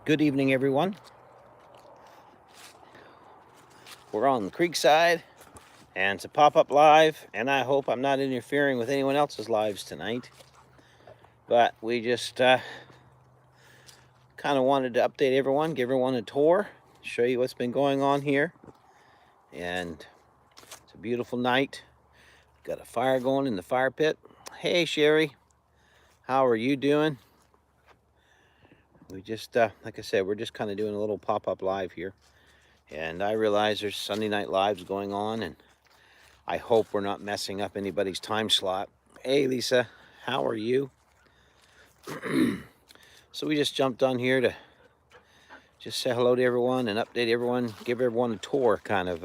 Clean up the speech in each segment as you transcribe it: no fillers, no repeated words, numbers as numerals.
Good evening, everyone. We're on the Creekside, and it's a pop-up live, and I hope I'm not interfering with anyone else's lives tonight. But we just kind of wanted to update everyone, give everyone a tour, show you what's been going on here. And it's a beautiful night. Got a fire going in the fire pit. Hey, Sherry, how are you doing? We just, like I said, we're just kind of doing a little pop-up live here. And I realize there's Sunday night lives going on, and I hope we're not messing up anybody's time slot. Hey, Lisa, how are you? So we just jumped on here to just say hello to everyone and update everyone, give everyone a tour kind of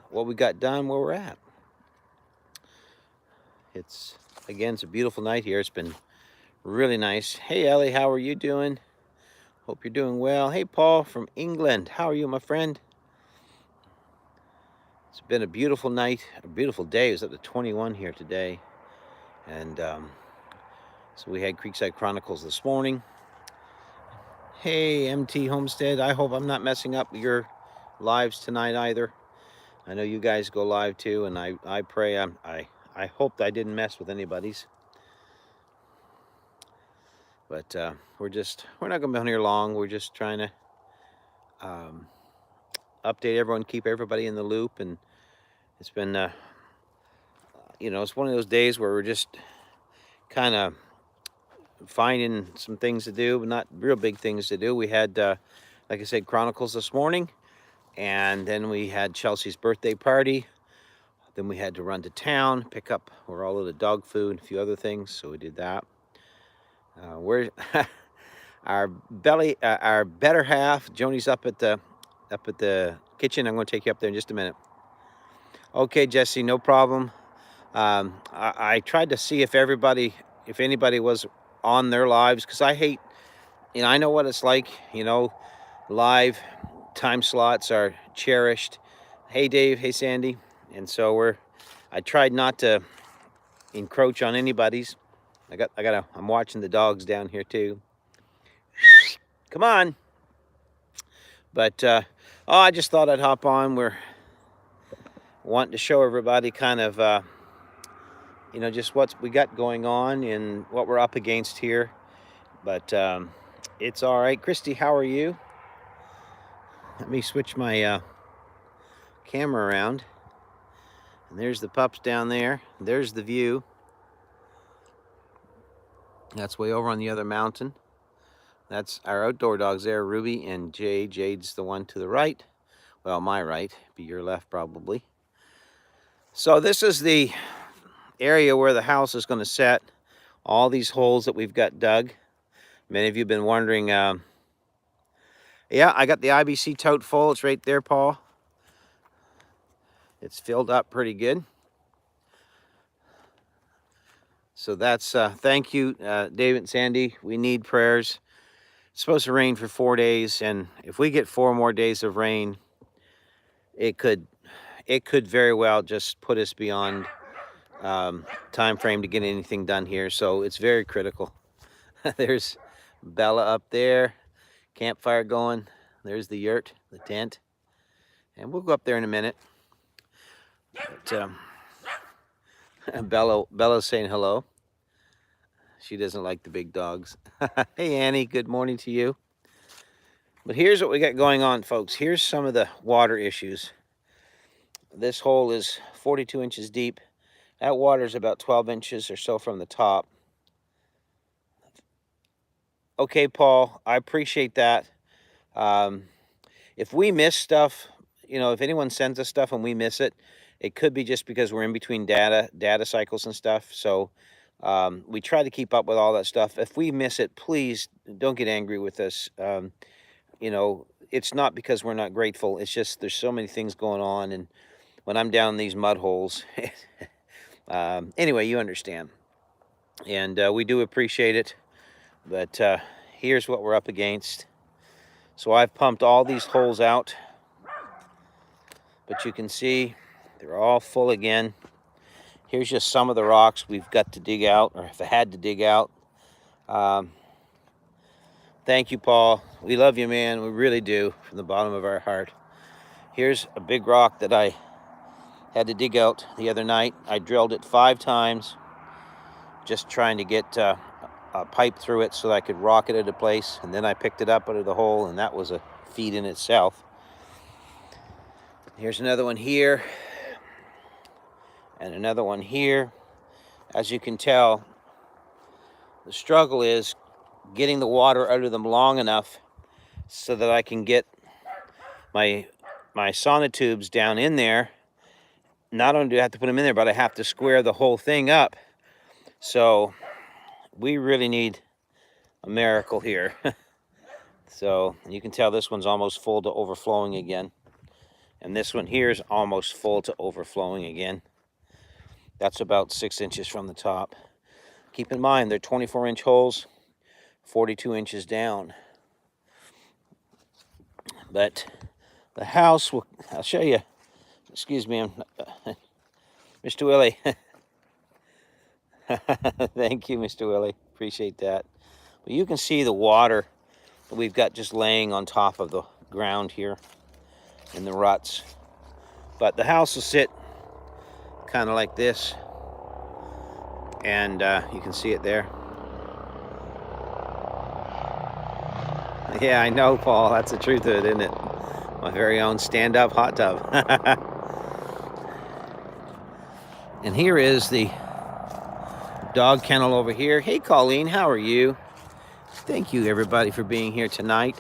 what we got done, where we're at. It's a beautiful night here. It's been really nice. Hey, Ellie, how are you doing? Hope you're doing well. Hey, Paul from England, how are you, my friend? It's been a beautiful night, a beautiful day. It was up to 21 here today. And so we had Creekside Chronicles this morning. Hey, MT Homestead, I hope I'm not messing up your lives tonight either. I know you guys go live too, and I pray I hope I didn't mess with anybody's. But we're not gonna be on here long. We're just trying to update everyone, keep everybody in the loop, and it's been it's one of those days where we're just kind of finding some things to do, but not real big things to do. We had, like I said, Chronicles this morning, and then we had Chelsea's birthday party. Then we had to run to town, pick up all of the dog food and a few other things, so we did that. We're our better half, Joni's up at the kitchen. I'm going to take you up there in just a minute. Okay, Jesse, no problem. I tried to see if anybody was on their lives, because I hate, I know what it's like, live time slots are cherished. Hey, Dave. Hey, Sandy. And so I tried not to encroach on anybody's. I'm watching the dogs down here too. Come on. But, I just thought I'd hop on. We're wanting to show everybody kind of, just what we got going on and what we're up against here. But it's all right. Christy, how are you? Let me switch my camera around. And there's the pups down there. There's the view. That's way over on the other mountain. That's our outdoor dogs there, Ruby and Jade. Jade's the one to the right. Well, my right, be your left probably. So this is the area where the house is going to set. All these holes that we've got dug. Many of you have been wondering, yeah, I got the IBC tote full. It's right there, Paul. It's filled up pretty good. So that's, thank you, David and Sandy. We need prayers. It's supposed to rain for 4 days, and if we get 4 more days of rain, it could very well just put us beyond time frame to get anything done here. So it's very critical. There's Bella up there, campfire going. There's the yurt, the tent, and we'll go up there in a minute. But, Bella's saying hello. She doesn't like the big dogs. Hey, Annie, good morning to you. But here's what we got going on, folks. Here's some of the water issues. This hole is 42 inches deep. That water is about 12 inches or so from the top. Okay, Paul, I appreciate that. If we miss stuff, if anyone sends us stuff and we miss it, it could be just because we're in between data cycles and stuff. So we try to keep up with all that stuff. If we miss it, please don't get angry with us. It's not because we're not grateful. It's just there's so many things going on. And when I'm down these mud holes, anyway, you understand. And we do appreciate it. But here's what we're up against. So I've pumped all these holes out. But you can see they're all full again. Here's just some of the rocks we've got to dig out, or if I had to dig out. Thank you, Paul. We love you, man. We really do, from the bottom of our heart. Here's a big rock that I had to dig out the other night. I drilled it 5 times, just trying to get a pipe through it so that I could rock it into place. And then I picked it up out of the hole, and that was a feat in itself. Here's another one here, and another one here. As you can tell, the struggle is getting the water out of them long enough so that I can get my sonotubes down in there. Not only do I have to put them in there, but I have to square the whole thing up. So we really need a miracle here. So you can tell this one's almost full to overflowing again. And this one here is almost full to overflowing again. That's about 6 inches from the top. Keep in mind, they're 24-inch holes, 42 inches down. But the house will, I'll show you. Excuse me, Mr. Willie. Thank you, Mr. Willie. Appreciate that. But you can see the water that we've got just laying on top of the ground here in the ruts. But the house will sit kind of like this, and you can see it there. Yeah, I know, Paul. That's the truth of it, isn't it? My very own stand-up hot tub. And here is the dog kennel over here. Hey, Colleen, how are you? Thank you, everybody, for being here tonight.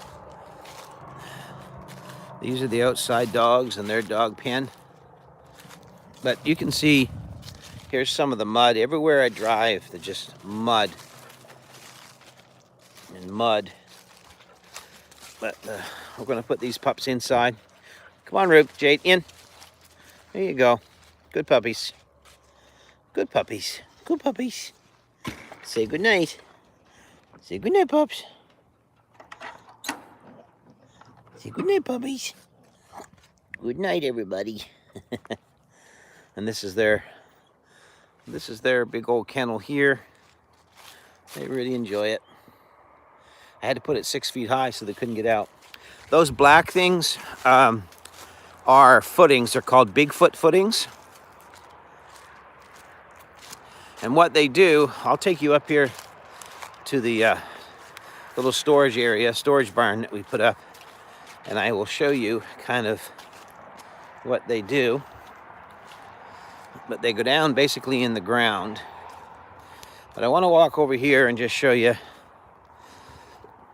These are the outside dogs in their dog pen. But you can see, here's some of the mud. Everywhere I drive, they're just mud and mud. But we're going to put these pups inside. Come on, Rook, Jade, in. There you go. Good puppies. Good puppies. Good puppies. Say good night. Say good night, pups. Say good night, puppies. Good night, everybody. And this is their big old kennel here. They really enjoy it. I had to put it 6 feet high so they couldn't get out. Those black things are footings. They're called Bigfoot footings. And what they do, I'll take you up here to the little storage area, storage barn that we put up, and I will show you kind of what they do. But they go down basically in the ground. But I want to walk over here and just show you.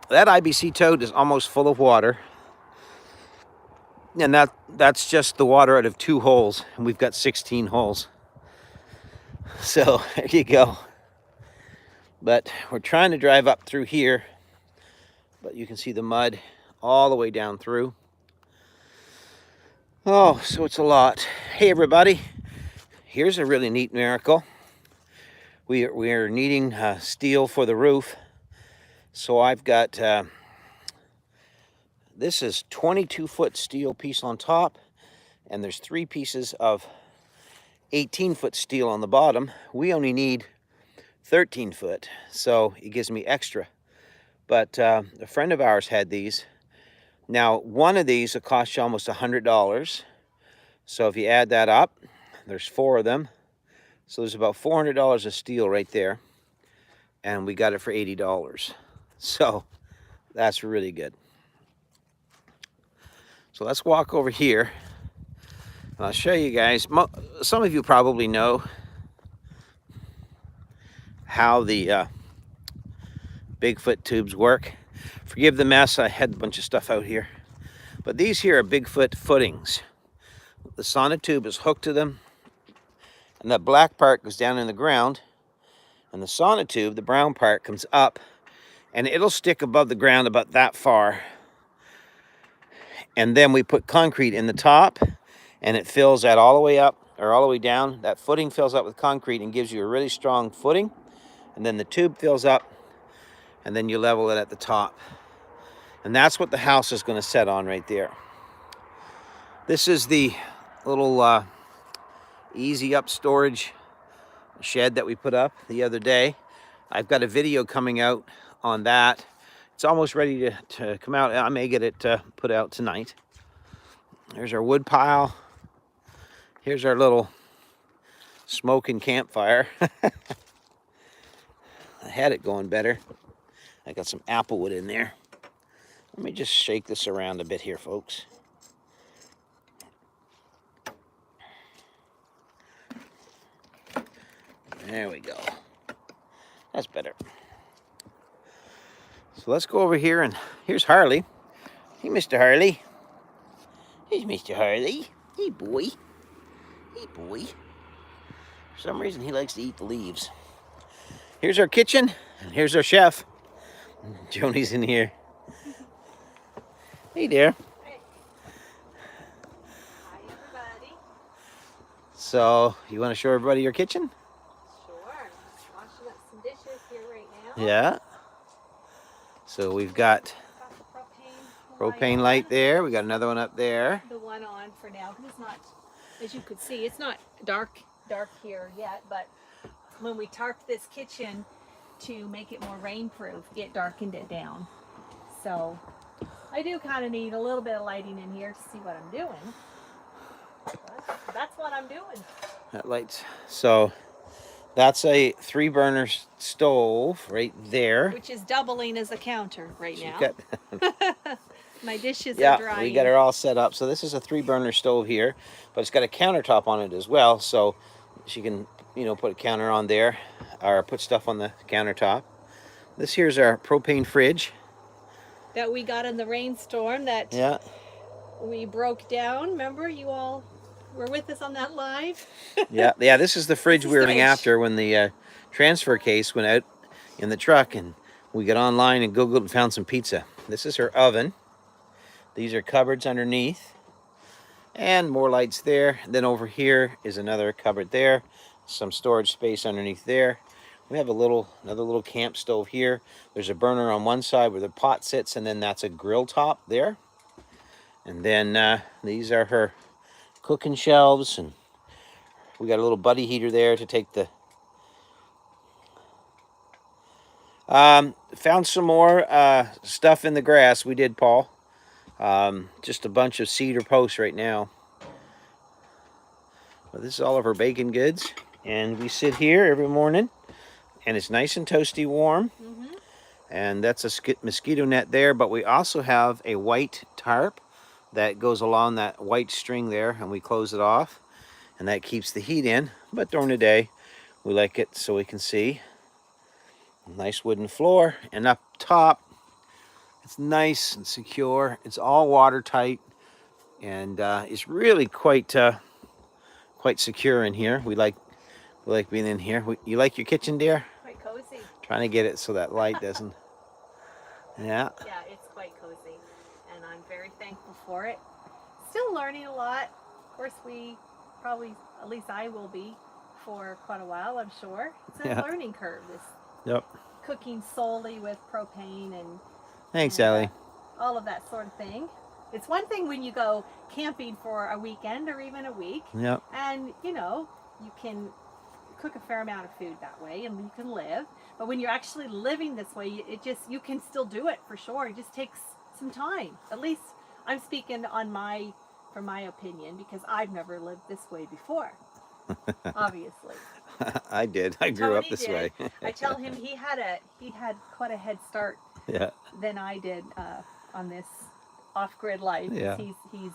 That IBC toad is almost full of water. And that's just the water out of 2 holes. And we've got 16 holes. So there you go. But we're trying to drive up through here. But you can see the mud all the way down through. Oh, so it's a lot. Hey, everybody. Here's a really neat miracle. We are needing steel for the roof. So I've got, this is 22-foot steel piece on top, and there's 3 pieces of 18-foot steel on the bottom. We only need 13-foot, so it gives me extra. But a friend of ours had these. Now, one of these will cost you almost $100. So if you add that up, there's 4 of them. So there's about $400 of steel right there. And we got it for $80. So that's really good. So let's walk over here. And I'll show you guys. Some of you probably know how the Bigfoot tubes work. Forgive the mess, I had a bunch of stuff out here. But these here are Bigfoot footings. The sonotube is hooked to them, and that black part goes down in the ground, and the sonotube, the brown part, comes up, and it'll stick above the ground about that far. And then we put concrete in the top, and it fills that all the way up, or all the way down. That footing fills up with concrete and gives you a really strong footing. And then the tube fills up, and then you level it at the top. And that's what the house is going to set on right there. This is the little easy up storage shed that we put up the other day. I've got a video coming out on that. it's almost ready to come out. I may get it put out tonight. There's our wood pile. Here's our little smoking campfire. I had it going better. I got some apple wood in there. Let me just shake this around a bit here, folks. There we go. That's better. So let's go over here, and here's Harley. Hey, Mr. Harley. Here's Mr. Harley. Hey, boy. Hey, boy. For some reason, he likes to eat the leaves. Here's our kitchen, and here's our chef. Joni's in here. Hey there. Hey. Hi, everybody. So, you want to show everybody your kitchen? Sure. Washing up some dishes here right now. Yeah. So we've got Got the propane light there. We got another one up there. The one on for now, because it's not, as you could see, it's not dark here yet, but when we tarped this kitchen to make it more rainproof, it darkened it down. So I do kind of need a little bit of lighting in here to see what I'm doing. But that's what I'm doing. That lights. So that's a 3-burner stove right there. Which is doubling as a counter right now. Got, My dishes yeah, are drying. we got it all set up. So this is a 3-burner stove here, but it's got a countertop on it as well. So she can, put a counter on there or put stuff on the countertop. This here's our propane fridge. That we got in the rainstorm that we broke down. Remember, you all were with us on that live? yeah, this is the fridge we were running after when the transfer case went out in the truck, and we got online and Googled and found some pizza. This is her oven. These are cupboards underneath, and more lights there. Then over here is another cupboard there, some storage space underneath there. We have another little camp stove here. There's a burner on one side where the pot sits, and then that's a grill top there. And then these are her cooking shelves, and we got a little buddy heater there to take the... found some more stuff in the grass. We did, Paul. Just a bunch of cedar posts right now. But this is all of our bacon goods. And we sit here every morning, and it's nice and toasty warm. Mm-hmm. And that's a mosquito net there, but we also have a white tarp that goes along that white string there, and we close it off, and that keeps the heat in. But during the day, we like it so we can see. Nice wooden floor, and up top, it's nice and secure. It's all watertight, and it's really quite secure in here. We like being in here. You like your kitchen, dear? Quite cozy. Trying to get it so that light doesn't. Yeah. Yeah, it's quite cozy, and I'm very thankful for it. Still learning a lot. Of course, we probably, at least I will be, for quite a while, I'm sure. It's a learning curve, this cooking solely with propane and thanks, Ellie. All of that sort of thing. It's one thing when you go camping for a weekend or even a week, and you can cook a fair amount of food that way and you can live. But when you're actually living this way, you can still do it for sure. It just takes some time. At least I'm speaking from my opinion, because I've never lived this way before. Obviously. I did. I grew up this way. I tell him he had quite a head start than I did on this off-grid life. Yeah. He's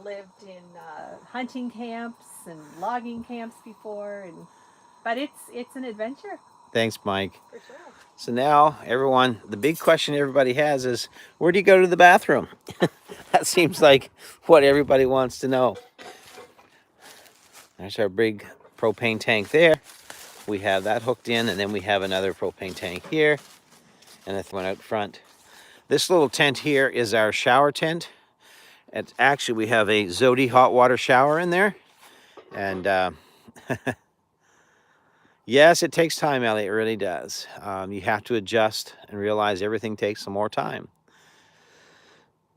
lived in hunting camps and logging camps before, but it's an adventure. Thanks, Mike. For sure. So now, everyone, the big question everybody has is, where do you go to the bathroom? That seems like what everybody wants to know. There's our big propane tank there. We have that hooked in, and then we have another propane tank here, and a one out front. This little tent here is our shower tent. It's actually, we have a Zodi hot water shower in there, and yes, it takes time, Ellie. It really does. You have to adjust and realize everything takes some more time.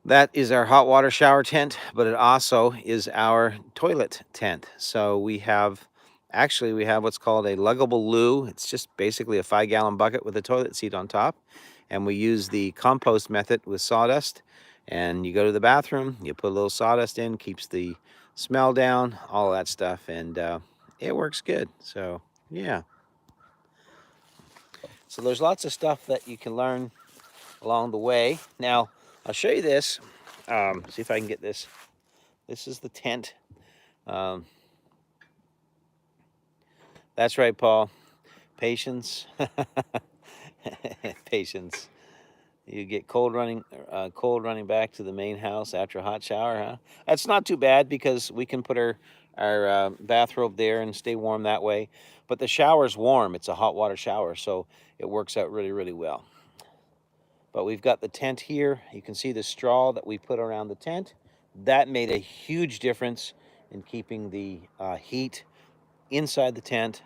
That is our hot water shower tent, but it also is our toilet tent. So we have what's called a luggable loo. It's just basically a 5-gallon bucket with a toilet seat on top. and we use the compost method with sawdust. And you go to the bathroom, you put a little sawdust in, keeps the smell down, all that stuff, and it works good. So yeah. So there's lots of stuff that you can learn along the way. Now I'll show you this. See if I can get this. This is the tent. That's right, Paul. Patience. Patience. You get cold running back to the main house after a hot shower, huh? That's not too bad because we can put our bathrobe there and stay warm that way. But the shower's warm. It's a hot water shower, so it works out really, really well. But we've got the tent here. You can see the straw that we put around the tent. That made a huge difference in keeping the heat inside the tent.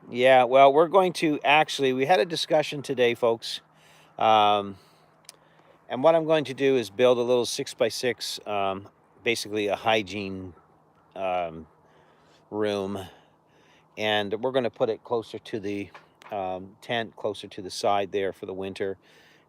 Yeah, well, we're going to actually, we had a discussion today, folks. And what I'm going to do is build a little 6x6, basically a hygiene room. And we're going to put it closer to the tent, closer to the side there for the winter.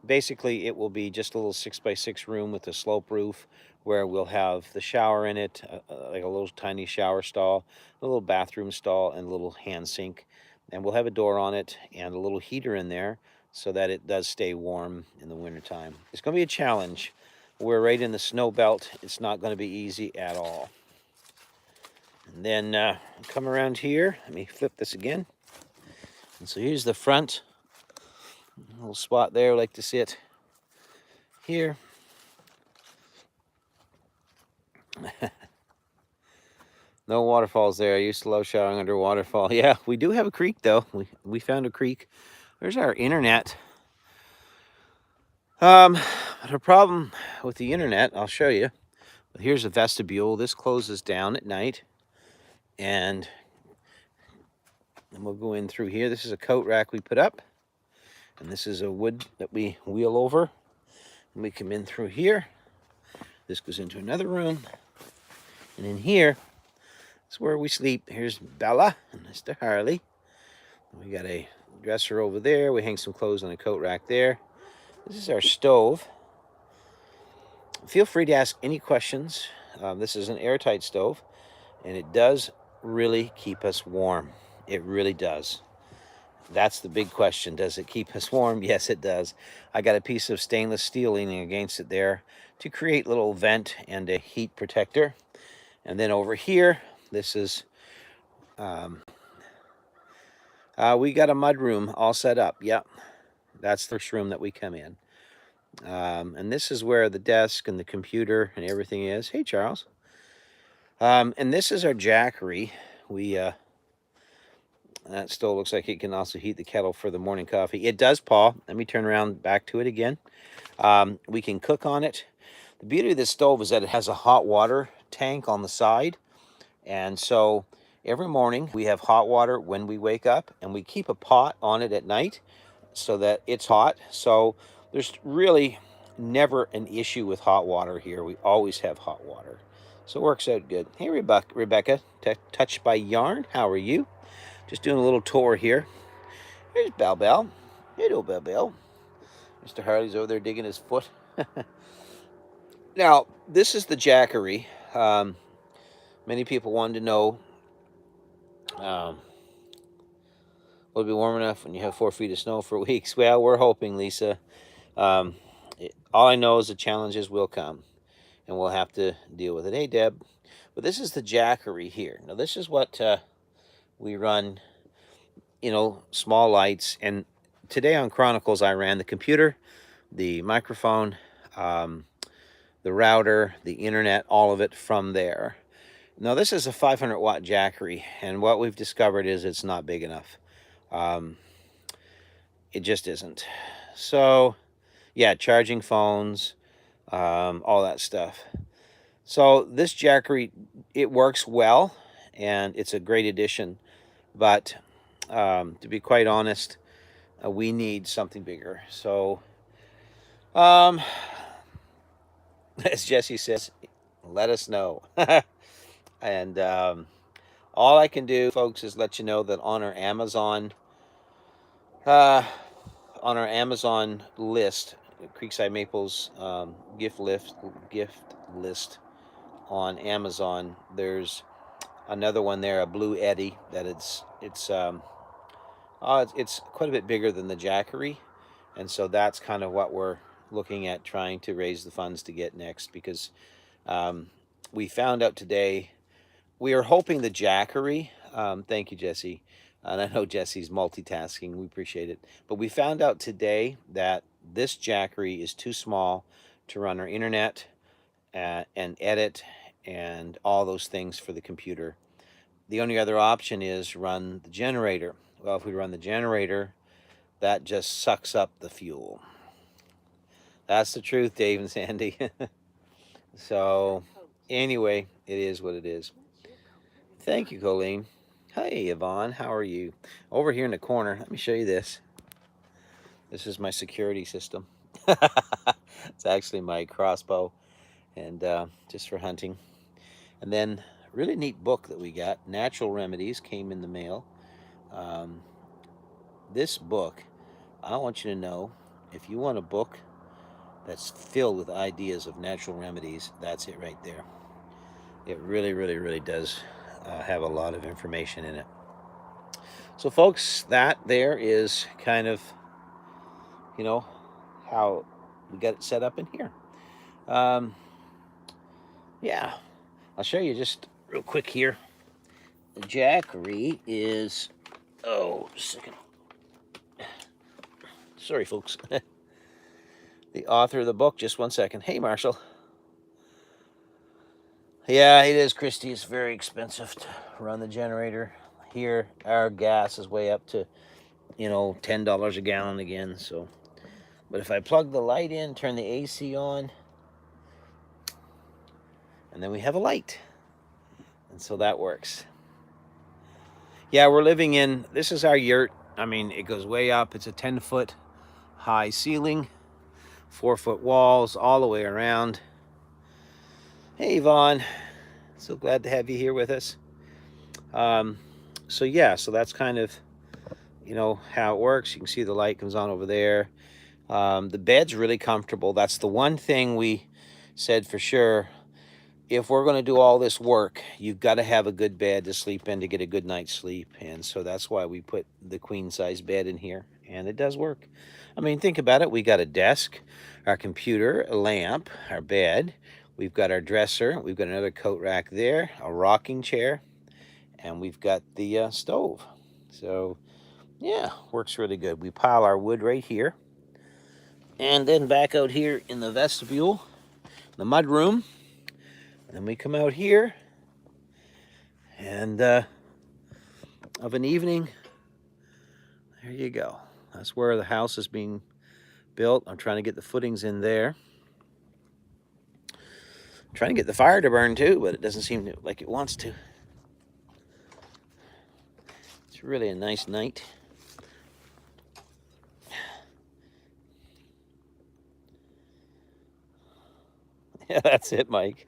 Basically, it will be just a little 6x6 room with a slope roof where we'll have the shower in it, like a little tiny shower stall, a little bathroom stall, and a little hand sink. And we'll have a door on it and a little heater in there so that it does stay warm in the wintertime. It's going to be a challenge. We're right in the snow belt. It's not going to be easy at all. And then come around here. Let me flip this again. And so here's the front. A little spot there. I like to sit here. No waterfalls there. I used to love showering under a waterfall. Yeah, we do have a creek, though. We found a creek. There's our internet. But a problem with the internet, I'll show you. But here's a vestibule. This closes down at night. And we'll go in through here. This is a coat rack we put up. And this is a wood that we wheel over. And we come in through here. This goes into another room. And in here is where we sleep. Here's Bella and Mr. Harley. We got a dresser over there. We hang some clothes on a coat rack there. This is our stove. Feel free to ask any questions. This is an airtight stove, and it does really keep us warm. It really does. That's the big question. Does it keep us warm? Yes, it does. I got a piece of stainless steel leaning against it there to create a little vent and a heat protector. And then over here, this is, we got a mud room all set up. Yep, that's the first room that we come in. And this is where the desk and the computer and everything is. Hey, Charles. And this is our jackery. That stove looks like it can also heat the kettle for the morning coffee. It does, Paul. Let me turn around back to it again. We can cook on it. The beauty of this stove is that it has a hot water tank on the side. And so every morning we have hot water when we wake up, and we keep a pot on it at night so that it's hot. So there's really never an issue with hot water here. We always have hot water. So it works out good. Hey, Rebecca, Touched by Yarn. How are you? Just doing a little tour here. Here's Bell. Hello, Bell. Mr. Harley's over there digging his foot. Now, this is the jackery. Many people wanted to know, will it be warm enough when you have 4 feet of snow for weeks? Well, we're hoping, Lisa. All I know is the challenges will come, and we'll have to deal with it. Hey, Deb. But this is the jackery here. Now, this is what we run, small lights. And today on Chronicles, I ran the computer, the microphone, the router, the internet, all of it from there. Now, this is a 500-watt jackery, and what we've discovered is it's not big enough. It just isn't. So, yeah, charging phones, all that stuff. So this jackery, it works well, and it's a great addition. But to be quite honest, we need something bigger. So, as Jesse says, let us know. And all I can do, folks, is let you know that on our Amazon, on our Amazon list, Creekside Maples gift list on Amazon. There's another one there, a Blue Eddy, that it's quite a bit bigger than the Jackery, and so that's kind of what we're looking at trying to raise the funds to get next, because we found out today we are hoping the Jackery. Thank you, Jesse. And I know Jesse's multitasking. We appreciate it. But we found out today that this Jackery is too small to run our internet and edit and all those things for the computer. The only other option is run the generator. Well, if we run the generator, that just sucks up the fuel. That's the truth, Dave and Sandy. So, anyway, it is what it is. Thank you, Colleen. Hey, Yvonne, how are you? Over here in the corner, let me show you this. This is my security system. It's actually my crossbow, and just for hunting. And then, really neat book that we got, Natural Remedies, came in the mail. This book, I want you to know, if you want a book that's filled with ideas of natural remedies, that's it right there. It really, really, really does have a lot of information in it. So, folks, that there is kind of, how we got it set up in here. Yeah, I'll show you just real quick here. The Jackery is, just a second. Sorry, folks. The author of the book, just 1 second. Hey, Marshall. Yeah, it is, Christy. It's very expensive to run the generator. Here, our gas is way up to, $10 a gallon again. So, but if I plug the light in, turn the AC on, and then we have a light. And so that works. Yeah, we're living in, this is our yurt. I mean, it goes way up. It's a 10-foot high ceiling, 4-foot walls all the way around. Hey, Yvonne. So glad to have you here with us. So yeah, so that's kind of, how it works. You can see the light comes on over there. The bed's really comfortable. That's the one thing we said for sure. If we're going to do all this work, you've got to have a good bed to sleep in to get a good night's sleep. And so that's why we put the queen size bed in here. And it does work. I mean, think about it. We got a desk, our computer, a lamp, our bed. We've got our dresser. We've got another coat rack there, a rocking chair, and we've got the stove. So, yeah, works really good. We pile our wood right here. And then back out here in the vestibule, the mud room. Then we come out here, and of an evening, there you go. That's where the house is being built. I'm trying to get the footings in there. I'm trying to get the fire to burn too, but it doesn't seem like it wants to. It's really a nice night. Yeah, that's it, Mike.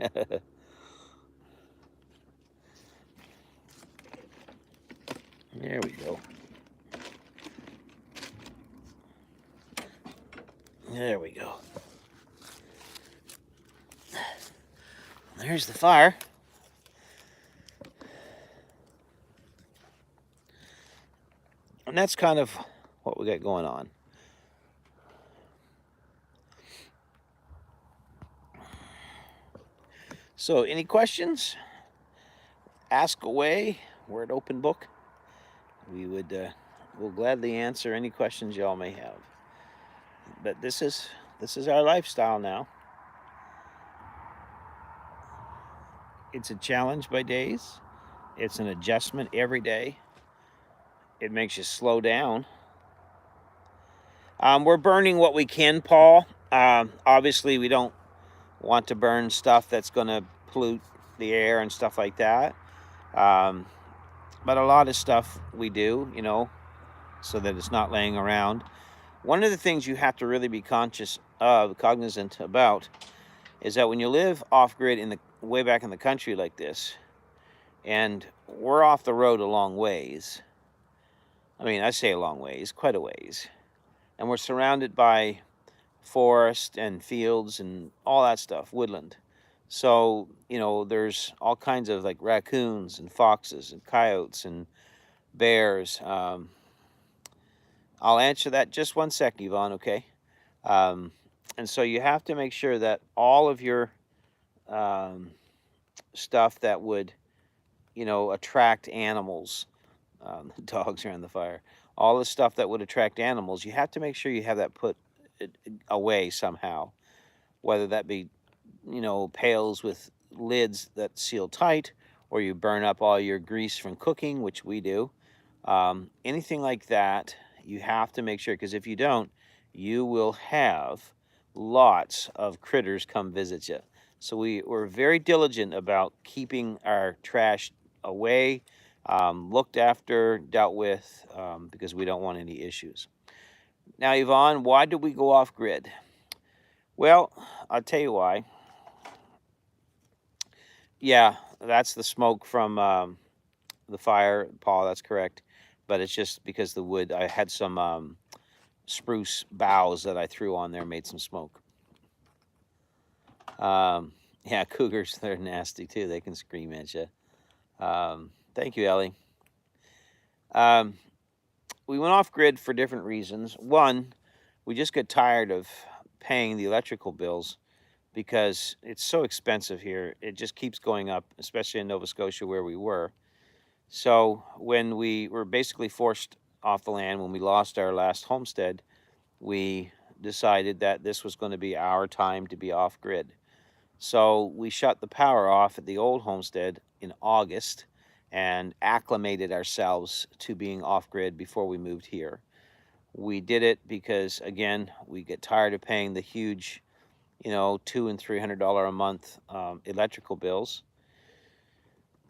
There we go. There we go. There's the fire. And that's kind of what we got going on. So, any questions? Ask away. We're an open book. We would we'll gladly answer any questions y'all may have. But this is our lifestyle now. It's a challenge by days. It's an adjustment every day. It makes you slow down. We're burning what we can, Paul. Obviously, we don't want to burn stuff that's going to pollute the air and stuff like that. But a lot of stuff we do, so that it's not laying around. One of the things you have to really be cognizant about, is that when you live off-grid way back in the country like this, and we're off the road a long ways. I mean, I say a long ways, quite a ways. and we're surrounded by forest and fields and all that stuff, woodland. So, there's all kinds of like raccoons and foxes and coyotes and bears. I'll answer that just one second, Yvonne, okay? Um, and so you have to make sure that all of your um, stuff that would, attract animals, the dogs are on the fire, all the stuff that would attract animals, you have to make sure you have that put away somehow, whether that be, pails with lids that seal tight, or you burn up all your grease from cooking, which we do. Anything like that, you have to make sure, because if you don't, you will have lots of critters come visit you. So we're very diligent about keeping our trash away, looked after, dealt with, because we don't want any issues. Now, Yvonne, why do we go off grid? Well, I'll tell you why. Yeah, that's the smoke from the fire, Paul. That's correct. But it's just because the wood. I had some spruce boughs that I threw on there, made some smoke. Yeah, cougars, they're nasty too. They can scream at you. Thank you, Ellie. We went off grid for different reasons. One, we just got tired of paying the electrical bills because it's so expensive here. It just keeps going up, especially in Nova Scotia where we were. So when we were basically forced off the land, when we lost our last homestead, we decided that this was going to be our time to be off grid. So we shut the power off at the old homestead in August and acclimated ourselves to being off grid before we moved here. We did it because, again, we get tired of paying the huge, $200 and $300 a month electrical bills.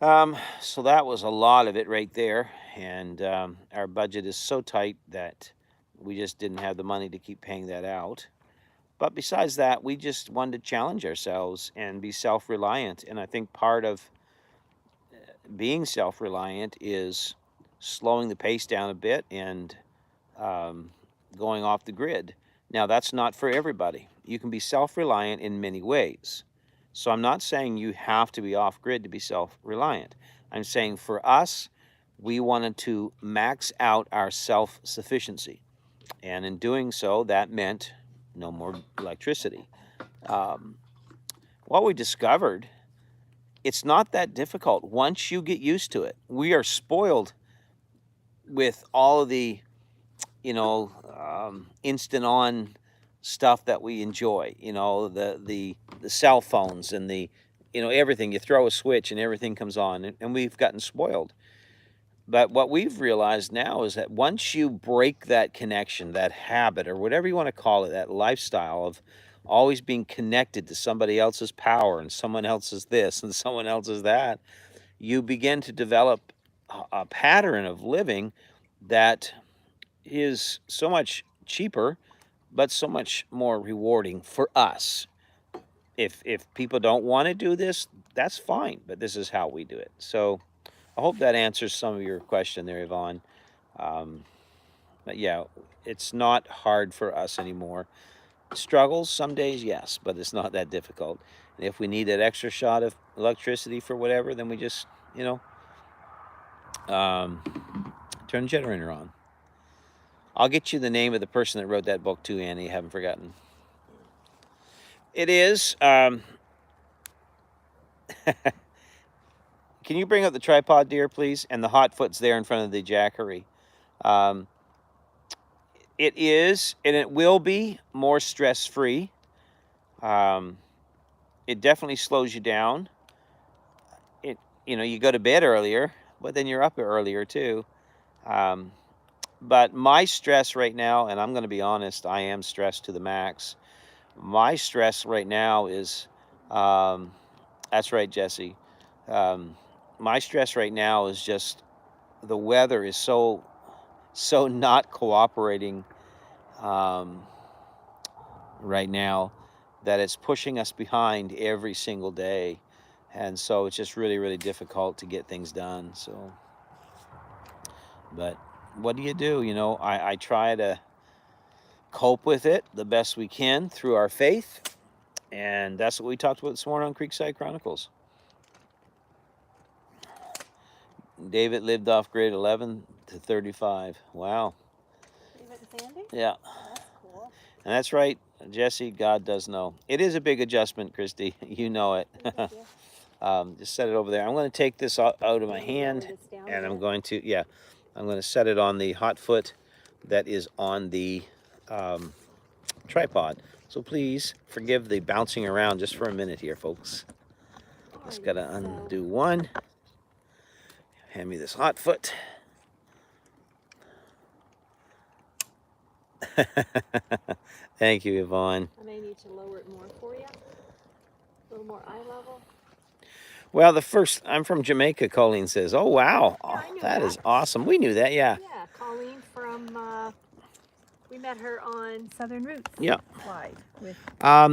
So that was a lot of it right there, and our budget is so tight that we just didn't have the money to keep paying that out. But besides that, we just wanted to challenge ourselves and be self-reliant. And I think part of being self-reliant is slowing the pace down a bit and going off the grid. Now, that's not for everybody. You can be self-reliant in many ways. So I'm not saying you have to be off grid to be self-reliant. I'm saying for us, we wanted to max out our self-sufficiency. And in doing so, that meant no more electricity. What we discovered, it's not that difficult once you get used to it. We are spoiled with all of the, instant on stuff that we enjoy. The cell phones and the, everything. You throw a switch and everything comes on, and we've gotten spoiled. But what we've realized now is that once you break that connection, that habit, or whatever you want to call it, that lifestyle of always being connected to somebody else's power and someone else's this and someone else's that, you begin to develop a pattern of living that is so much cheaper, but so much more rewarding for us. If people don't want to do this, that's fine, but this is how we do it. So I hope that answers some of your question there, Yvonne. But yeah, it's not hard for us anymore. Struggles some days, yes, but it's not that difficult. And if we need that extra shot of electricity for whatever, then we just, turn the generator on. I'll get you the name of the person that wrote that book too, Annie. I haven't forgotten. It is. Can you bring up the tripod, dear, please? And the hot foot's there in front of the jackery. It is, and it will be more stress-free. It definitely slows you down. You go to bed earlier, but then you're up earlier too. But my stress right now, and I'm going to be honest, I am stressed to the max. My stress right now is, that's right, Jesse. My stress right now is just the weather is so not cooperating right now that it's pushing us behind every single day. And so it's just really, really difficult to get things done. So, but what do? I try to cope with it the best we can through our faith. And that's what we talked about this morning on Creekside Chronicles. David lived off grade 11 to 35. Wow. David and Sandy? Yeah. That's cool. And that's right, Jesse, God does know. It is a big adjustment, Christy. You know it. Just set it over there. I'm going to take this out of my hand, and I'm going to, I'm going to set it on the hot foot that is on the tripod. So please forgive the bouncing around just for a minute here, folks. Just got to undo one. Hand me this hot foot. Thank you, Yvonne. I may need to lower it more for you. A little more eye level. Well, I'm from Jamaica, Colleen says. Oh, wow. Yeah, that is awesome. We knew that, yeah. Yeah, Colleen from, we met her on Southern Roots. Yeah. Slide with...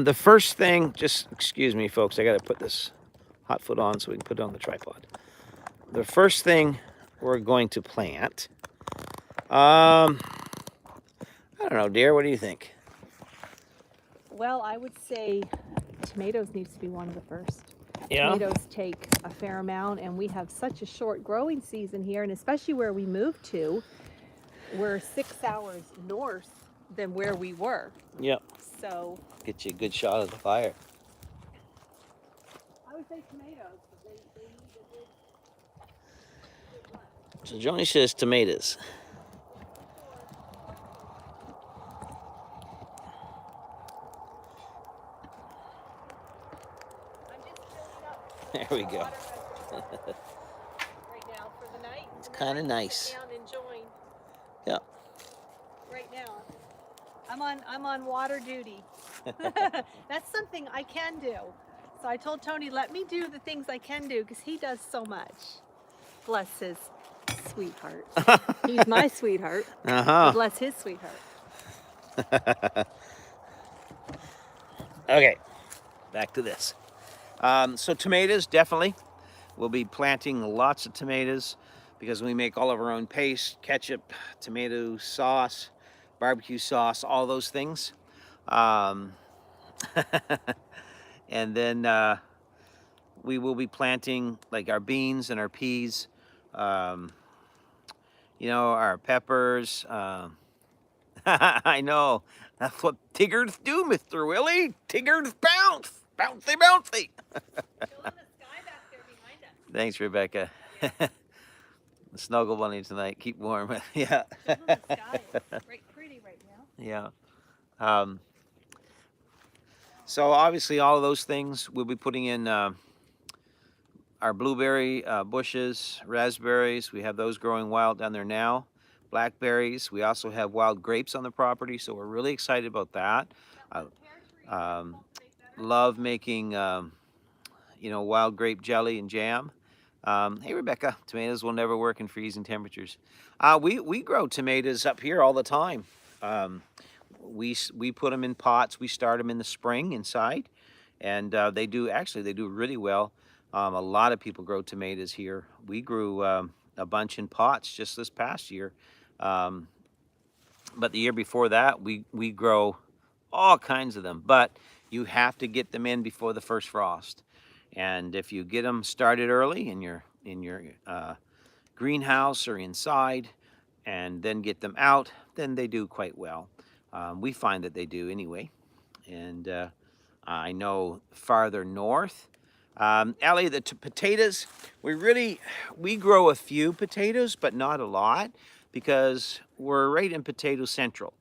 The first thing, just excuse me, folks, I got to put this hot foot on so we can put it on the tripod. The first thing we're going to plant, I don't know, dear, what do you think? Well, I would say tomatoes needs to be one of the first. Yeah. Tomatoes take a fair amount, and we have such a short growing season here, and especially where we moved to, we're 6 hours north than where we were. Yep. So get you a good shot of the fire. I would say tomatoes, but they need a good So Joni says tomatoes. There we go. Right now for the night. It's kind of nice. Down enjoying. Yeah. Right now, I'm on water duty. That's something I can do. So I told Tony, let me do the things I can do because he does so much. Bless his sweetheart. He's my sweetheart. Bless his sweetheart. Okay, back to this. So tomatoes, definitely. We'll be planting lots of tomatoes because we make all of our own paste, ketchup, tomato sauce, barbecue sauce, all those things. And then we will be planting like our beans and our peas, you know, our peppers. I know, that's what Tiggers do, Mr. Willie. Tiggers bounce. Bouncy, bouncy. Thanks, Rebecca. The snuggle bunny tonight. Keep warm. Yeah. The sky is pretty right now. Yeah. So obviously all of those things we'll be putting in our blueberry bushes, raspberries. We have those growing wild down there now. Blackberries. We also have wild grapes on the property, so we're really excited about that. Love making, you know, wild grape jelly and jam. Hey, Rebecca, tomatoes will never work in freezing temperatures. We grow tomatoes up here all the time. We put them in pots. We start them in the spring inside, and they do really well. A lot of people grow tomatoes here. We grew a bunch in pots just this past year, but the year before that, we grow all kinds of them. But you have to get them in before the first frost, and if you get them started early in your greenhouse or inside, and then get them out, then they do quite well. We find that they do anyway. And I know farther north, Ellie, the potatoes, we grow a few potatoes, but not a lot, because we're right in Potato Central.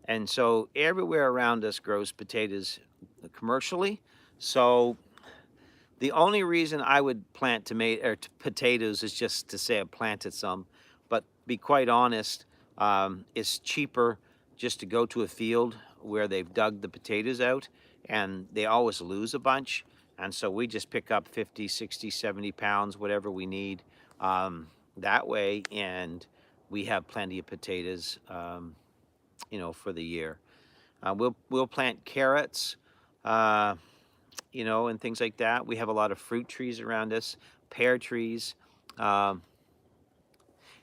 And so everywhere around us grows potatoes commercially. So the only reason I would plant potatoes is just to say I planted some. But be quite honest, it's cheaper just to go to a field where they've dug the potatoes out, and they always lose a bunch. And so we just pick up 50, 60, 70 pounds, whatever we need, that way, and we have plenty of potatoes, you know, for the year. We'll plant carrots, you know, and things like that. We have a lot of fruit trees around us, pear trees.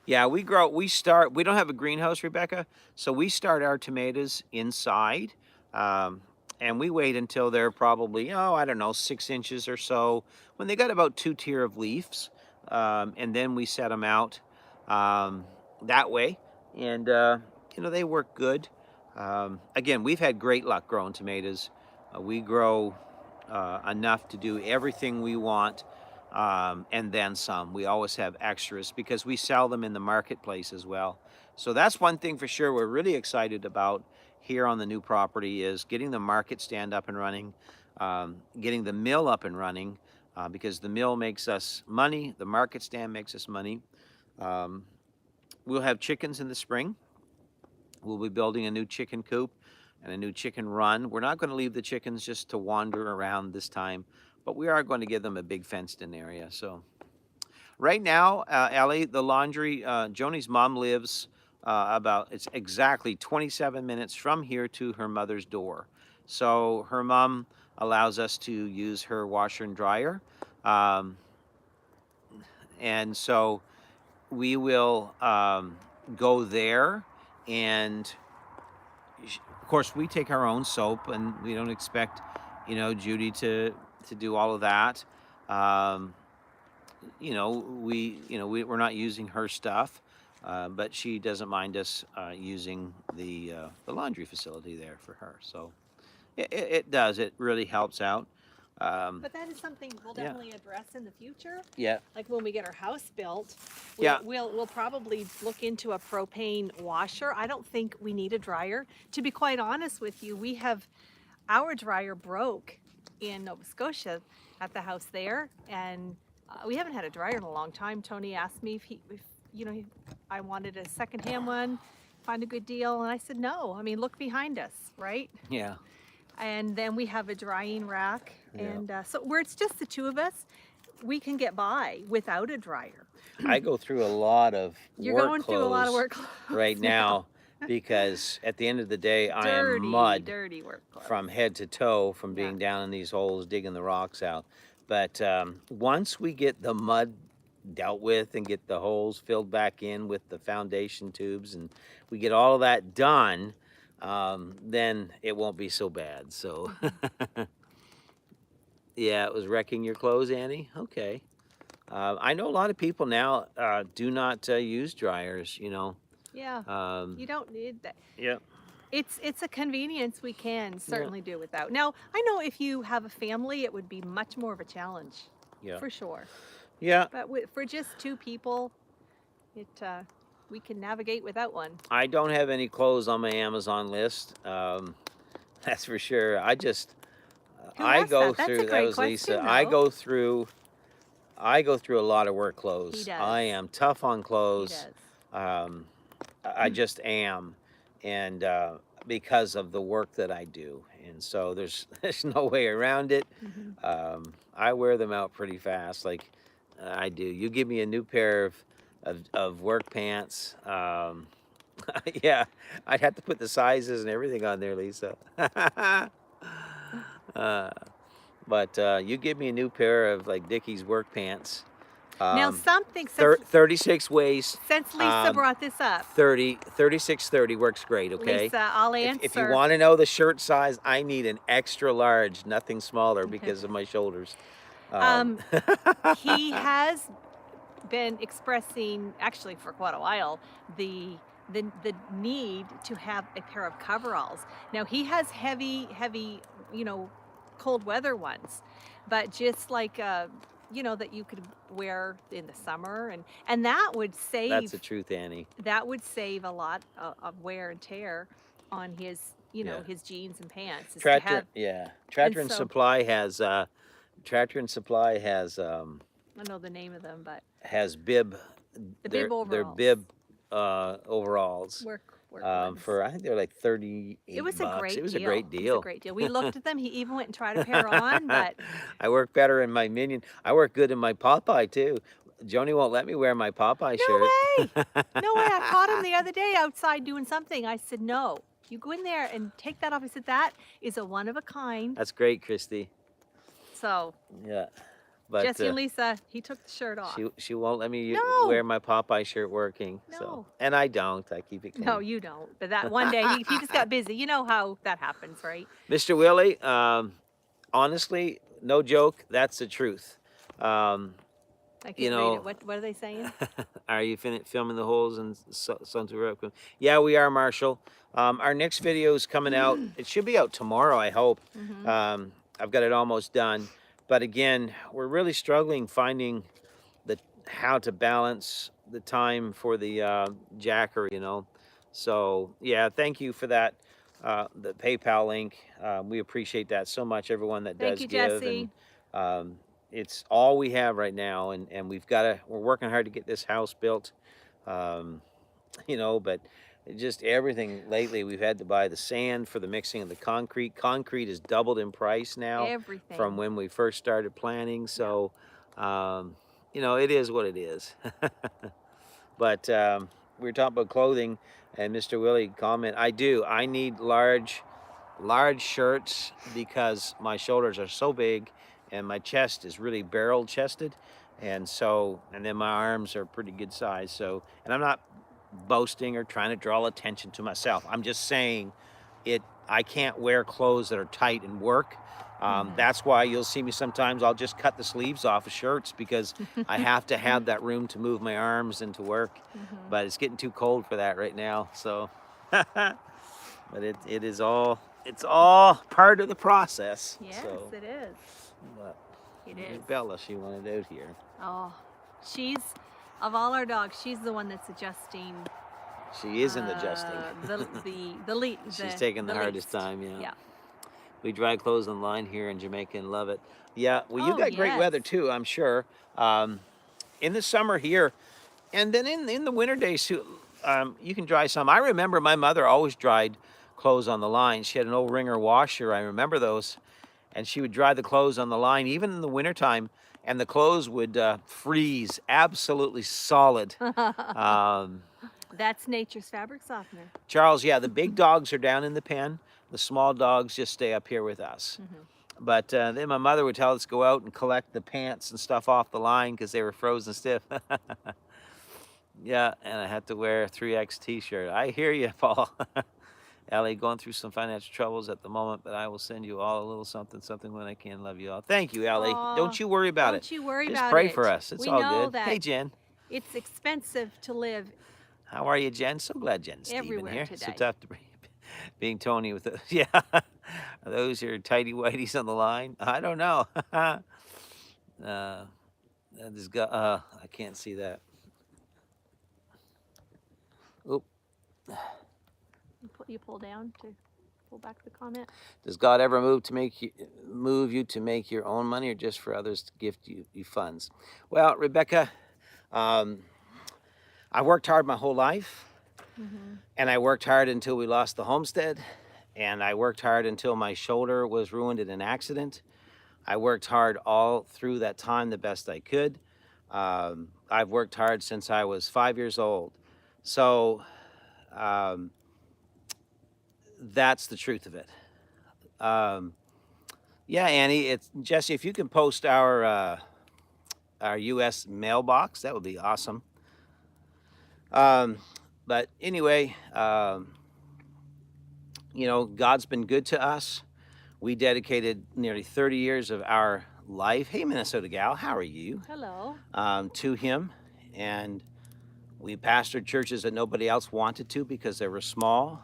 Yeah, we grow. We start. We don't have a greenhouse, Rebecca, so we start our tomatoes inside, um, and we wait until they're probably, oh, I don't know, 6 inches or so. When they got about 2 tier of leaves, and then we set them out um, that way, and they work good. Again, we've had great luck growing tomatoes. We grow enough to do everything we want, and then some. We always have extras because we sell them in the marketplace as well. So that's one thing for sure we're really excited about here on the new property is getting the market stand up and running, getting the mill up and running, because the mill makes us money, the market stand makes us money. Um, we'll have chickens in the spring. We'll be building a new chicken coop and a new chicken run. We're not going to leave the chickens just to wander around this time, but we are going to give them a big fenced in area. So right now, Ellie, the laundry, Joni's mom lives it's exactly 27 minutes from here to her mother's door. So her mom allows us to use her washer and dryer. Um, and so we will go there, and of course we take our own soap, and we don't expect Judy to do all of that. um, we're not using her stuff, but she doesn't mind us using the laundry facility there for her. So it really helps out. But that is something we'll Yeah. definitely address in the future. Yeah. Like when we get our house built, Yeah. we'll probably look into a propane washer. I don't think we need a dryer. To be quite honest with you, our dryer broke in Nova Scotia at the house there, and we haven't had a dryer in a long time. Tony asked me if I wanted a secondhand one, find a good deal, and I said no. I mean, look behind us, right? Yeah. And then we have a drying rack, Yeah. and so where it's just the two of us, we can get by without a dryer. I go through a lot of You're work going through a lot of clothes work clothes right now because at the end of the day, I am mud dirty work clothes. from head to toe from Yeah. being down in these holes digging the rocks out. But once we get the mud dealt with and get the holes filled back in with the foundation tubes, and we get all of that done, then it won't be so bad. So yeah, it was wrecking your clothes, Annie. Okay. I know a lot of people now do not use dryers. Yeah. You don't need that. Yeah. It's a convenience we can certainly do without. Now, I know if you have a family, it would be much more of a challenge. Yeah. For sure. Yeah. But for just two people, we can navigate without one. I don't have any clothes on my Amazon list. That's for sure. I just I go That's through a that great was question, Lisa. though. I go through a lot of work clothes. He does. I am tough on He clothes. does. I just am, and because of the work that I do, and so there's no way around it. I wear them out pretty fast, like I do. You give me a new pair of work pants. Yeah, I'd have to put the sizes and everything on there, Lisa. But you give me a new pair of like Dickies work pants. Now something 36 waist. Since Lisa brought this up. 36-30 works great, okay? Lisa, I'll answer. If you want to know the shirt size, I need an extra large, nothing smaller because of my shoulders. He has been expressing, actually for quite a while, the need to have a pair of coveralls. Now he has heavy, cold weather ones, but just like that you could wear in the summer, and that would save. That's the truth, Annie. That would save a lot of wear and tear on his his jeans and pants. Tractor and Supply has Tractor and Supply has I don't know the name of them, but has bib. Bib overalls. They're bib overalls. Work for I think they're like $38. It was a great deal. It was a great deal. It was a great deal. We looked at them. He even went and tried a pair on, but I work better in my Minion. I work good in my Popeye too. Joni won't let me wear my Popeye shirt. No way! No way! I caught him the other day outside doing something. I said, "No, you go in there and take that off." I said, "That is a one of a kind." That's great, Christy. So yeah. But Jesse and Lisa, he took the shirt off. she won't let me No. wear my Popeye shirt working. No. So, and I don't. I keep it clean. No, you don't. But that one day he just got busy. You know how that happens, right? Mr. Willie, honestly, no joke. That's the truth. I can't You read know, it. What are they saying? are you filming the holes and something? Yeah, we are, Marshall. Our next video is coming out. It should be out tomorrow, I hope. I've got it almost done. But again, we're really struggling finding how to balance the time for the jacker, you know. So yeah, thank you for that. The PayPal link. We appreciate that so much, everyone that Thank does you, give. Jesse. And it's all we have right now, and we're working hard to get this house built. You know, but just everything lately, we've had to buy the sand for the mixing of the concrete. Concrete has doubled in price now Everything. from when we first started planning. So, you know, it is what it is. But we were talking about clothing, and Mr. Willie comment, I need large shirts because my shoulders are so big and my chest is really barrel chested. And so, and then my arms are pretty good size. So, and I'm not boasting or trying to draw attention to myself. I'm just saying I can't wear clothes that are tight and work. That's why you'll see me sometimes, I'll just cut the sleeves off of shirts because I have to have that room to move my arms and to work. But it's getting too cold for that right now. So, but it's all part of the process. Yes, so, it is. But It is. Bella, she wanted out here. Oh, of all our dogs, she's the one that's adjusting. She isn't adjusting. The lead. She's taking the hardest least. time, yeah. Yeah. We dry clothes on line here in Jamaica and love it. Yeah, well, you Oh, got great yes. weather too, I'm sure. In the summer here, and then in the winter days too, you can dry some. I remember my mother always dried clothes on the line. She had an old Ringer washer. I remember those. And she would dry the clothes on the line, even in the wintertime, and the clothes would freeze absolutely solid. That's nature's fabric softener. Charles, yeah, the big dogs are down in the pen. The small dogs just stay up here with us. But then my mother would tell us to go out and collect the pants and stuff off the line because they were frozen stiff. Yeah, and I had to wear a 3X t-shirt. I hear you, Paul. Ellie, going through some financial troubles at the moment, but I will send you all a little something when I can. Love you all. Thank you, Ellie. Don't you worry about it. Don't you worry Just about it. pray for us. It's we all know good. That hey, Jen. It's expensive to live. How are you, Jen? So glad Jen's everywhere here. Today. So tough to being Tony with it. Yeah. Are those your tighty whities on the line? I don't know. I can't see that. Oop. You pull down to pull back the comment. Does God ever move you to make your own money, or just for others to gift you funds? Well, Rebecca, I worked hard my whole life, and I worked hard until we lost the homestead, and I worked hard until my shoulder was ruined in an accident. I worked hard all through that time the best I could. I've worked hard since I was 5 years old. So that's the truth of it. Yeah, Annie, Jesse, if you can post our U.S. mailbox, that would be awesome. But anyway, you know, God's been good to us. We dedicated nearly 30 years of our life. Hey, Minnesota gal, how are you? Hello. To Him. And we pastored churches that nobody else wanted to because they were small.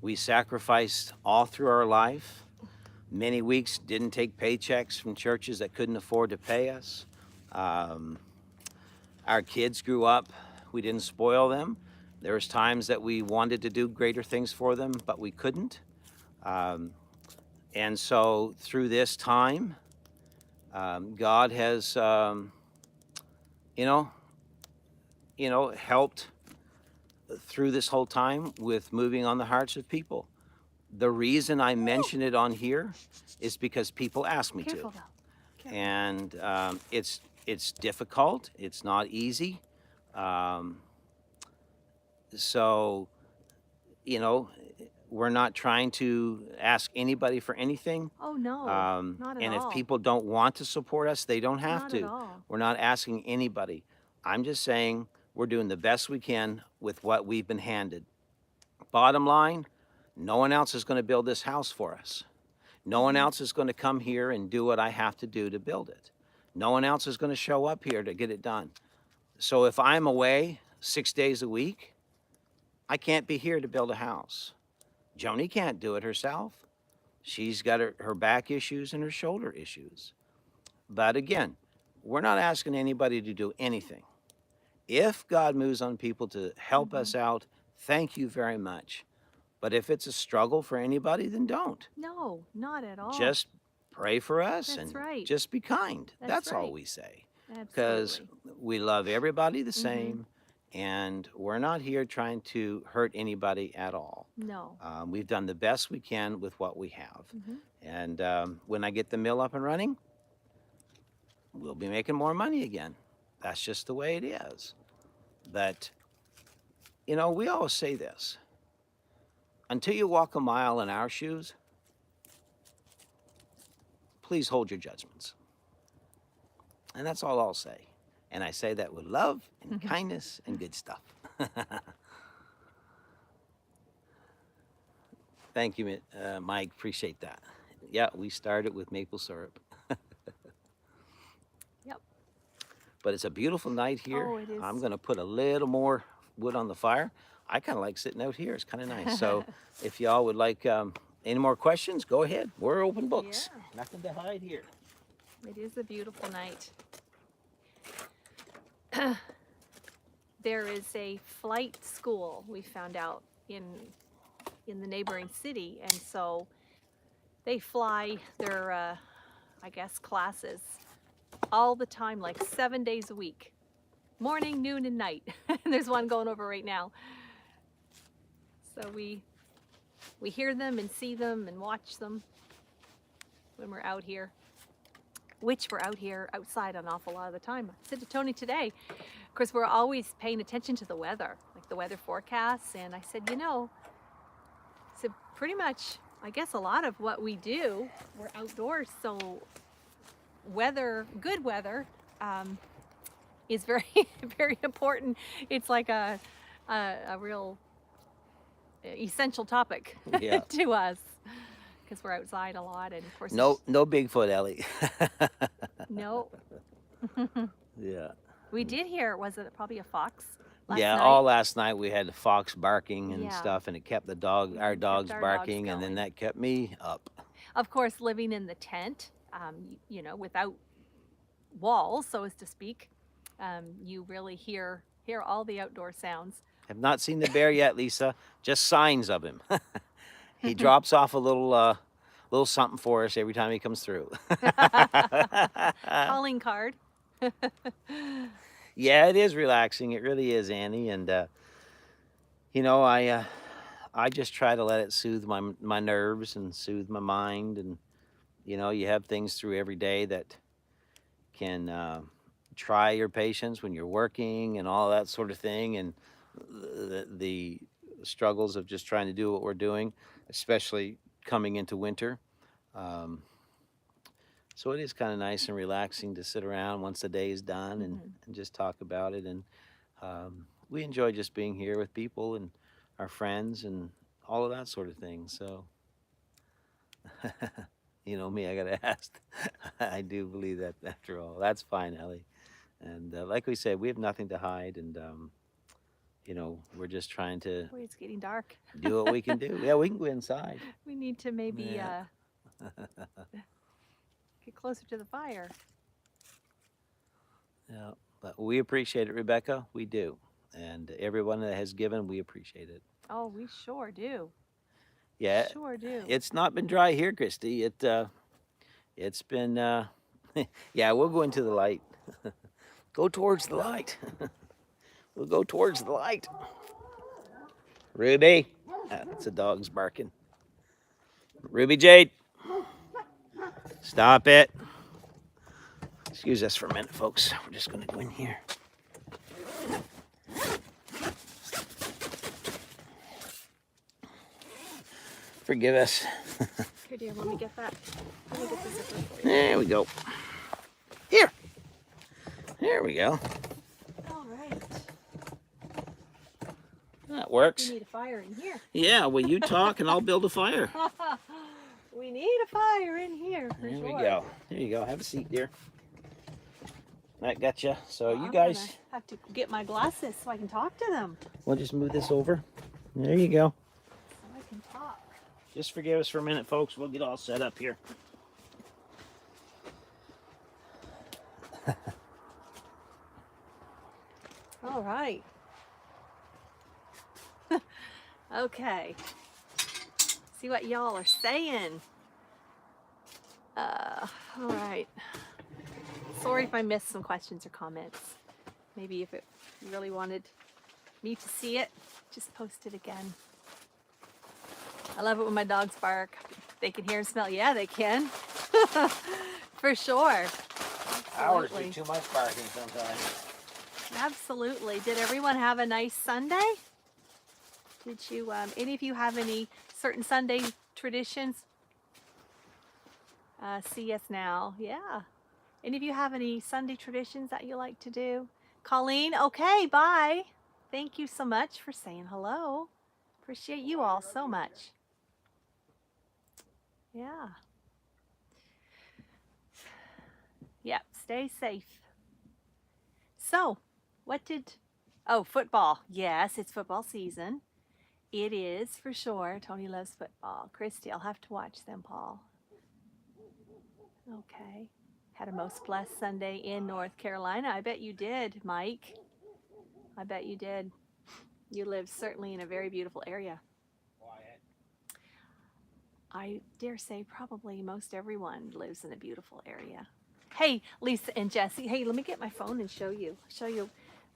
We sacrificed all through our life. Many weeks didn't take paychecks from churches that couldn't afford to pay us. Our kids grew up. We didn't spoil them. There was times that we wanted to do greater things for them, but we couldn't. And so through this time, God has, helped through this whole time with moving on the hearts of people. The reason I mention it on here is because people ask me to. And it's difficult. It's not easy. So, we're not trying to ask anybody for anything. Oh, no, not at And if all. people don't want to support us, they don't have Not at to. all. We're not asking anybody. I'm just saying we're doing the best we can with what we've been handed. Bottom line, no one else is going to build this house for us. No one else is going to come here and do what I have to do to build it. No one else is going to show up here to get it done. So if I'm away 6 days a week, I can't be here to build a house. Joni can't do it herself. She's got her back issues and her shoulder issues. But again, we're not asking anybody to do anything. If God moves on people to help us out, thank you very much. But if it's a struggle for anybody, then don't. No, not at all. Just pray for us That's and right. just be kind. That's all right. we say. Because Absolutely. we love everybody the same, and we're not here trying to hurt anybody at all. No. We've done the best we can with what we have. And when I get the mill up and running, we'll be making more money again. That's just the way it is. But, you know, we always say this. Until you walk a mile in our shoes, please hold your judgments. And that's all I'll say. And I say that with love and kindness and good stuff. Thank you, Mike. Appreciate that. Yeah, we started with maple syrup. Yep. But it's a beautiful night here. Oh, it is. I'm going to put a little more wood on the fire. I kind of like sitting out here. It's kind of nice. So if y'all would like any more questions, go ahead. We're open books. Yeah. Nothing to hide here. It is a beautiful night. There is a flight school, we found out, in the neighboring city, and so they fly their I guess classes all the time, like 7 days a week, morning, noon, and night. And there's one going over right now. So we hear them and see them and watch them when we're out here, which we're out here outside an awful lot of the time. I said to Tony today, of course, we're always paying attention to the weather, like the weather forecasts, and I said, you know, so pretty much, I guess a lot of what we do, we're outdoors, so weather, good weather, is very, very important. It's like a real essential topic to us, because we're outside a lot, and of course no Bigfoot, Ellie. No. Yeah. We did hear, was it probably a fox last Yeah, night? all last night we had the fox barking and Yeah. stuff, and it kept our dogs barking, and then that kept me up. Of course, living in the tent, you know, without walls, so as to speak, you really hear all the outdoor sounds. Have not seen the bear yet, Lisa. Just signs of him. He drops off a little something for us every time he comes through. Calling card. Yeah, it is relaxing. It really is, Annie. And you know, I just try to let it soothe my nerves and soothe my mind. And you know, you have things through every day that can try your patience when you're working and all that sort of thing, and the struggles of just trying to do what we're doing, especially coming into winter. So it is kind of nice and relaxing to sit around once the day is done and just talk about it. And we enjoy just being here with people and our friends and all of that sort of thing. So, you know me, I got to ask. I do believe that after all. That's fine, Ellie. And like we said, we have nothing to hide. And, you know, we're just trying to Boy, it's getting dark. do what we can do. Yeah, we can go inside. We need to maybe get closer to the fire. Yeah, but we appreciate it, Rebecca. We do. And everyone that has given, we appreciate it. Oh, we sure do. Yeah, sure do. It's not been dry here, Christy. It's been yeah, we'll go into the light. Go towards the light. We'll go towards the light. Ruby. That's the dog's barking. Ruby Jade. Stop it. Excuse us for a minute, folks. We're just going to go in here. forgive us. Here, dear, let me get that. Let me get the zipper for you. There we go. Here. There we go. All right. That works. We need a fire in here. Yeah, well, you talk and I'll build a fire. We need a fire in here for There sure. we go. There you go. Have a seat, dear. That got you. So Well, you I'm guys... gonna have to get my glasses so I can talk to them. We'll just move this over. There you go. So I can talk. Just forgive us for a minute, folks. We'll get all set up here. All right. Okay. See what y'all are saying. All right. Sorry if I missed some questions or comments. Maybe if you really wanted me to see it, just post it again. I love it when my dogs bark. They can hear and smell. Yeah, they can. For sure. Hours Absolutely. do too much barking sometimes. Absolutely. Did everyone have a nice Sunday? Did you, any of you have any certain Sunday traditions? See us now. Yeah. Any of you have any Sunday traditions that you like to do? Colleen, okay, bye. Thank you so much for saying hello. Appreciate you all so much. Yeah. Yep, stay safe. So, football. Yes, it's football season. It is for sure. Tony loves football. Christy, I'll have to watch them, Paul. Okay. Had a most blessed Sunday in North Carolina. I bet you did, Mike. I bet you did. You live certainly in a very beautiful area. Quiet. I dare say probably most everyone lives in a beautiful area. Hey, Lisa and Jesse. Hey, let me get my phone and show you.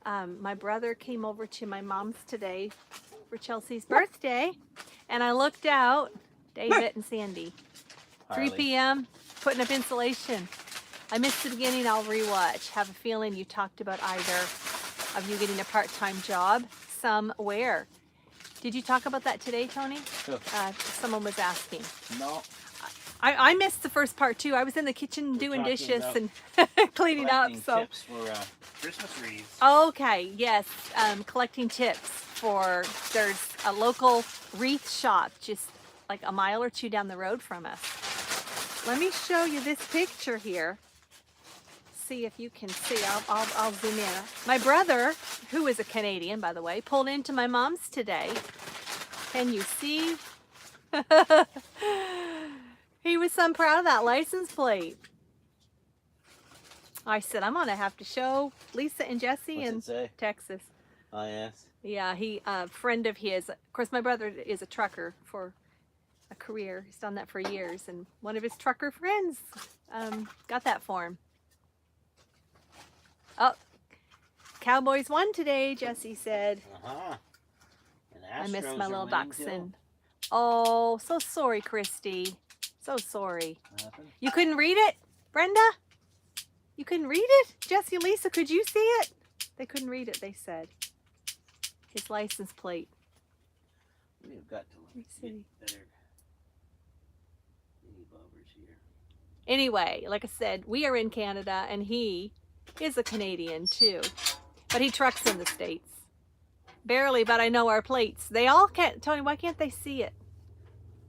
My brother came over to my mom's today for Chelsea's birthday, and I looked out, David and Sandy, 3 p.m., putting up insulation. I missed the beginning. I'll rewatch. Have a feeling you talked about either of you getting a part-time job somewhere. Did you talk about that today, Tony? Sure. Someone was asking. No. I missed the first part too. I was in the kitchen doing dishes and cleaning up. So tips for Christmas wreaths. Okay, yes, collecting tips for, there's a local wreath shop just like a mile or two down the road from us. Let me show you this picture here. See if you can see. I'll zoom in. My brother, who is a Canadian, by the way, pulled into my mom's today. Can you see? He was so proud of that license plate. I said, I'm gonna have to show Lisa and Jesse in Texas. Oh, yes. Yeah, a friend of his. Of course, my brother is a trucker for a career. He's done that for years, and one of his trucker friends got that for him. Oh, Cowboys won today, Jesse said. I missed my little dachshund. Oh, so sorry, Christy. So sorry. You couldn't read it, Brenda? You couldn't read it? Jesse, Lisa, could you see it? They couldn't read it, they said. His license plate. We've got to get better here. Anyway, like I said, we are in Canada, and he is a Canadian too. But he trucks in the States. Barely, but I know our plates. They all can't. Tony, why can't they see it?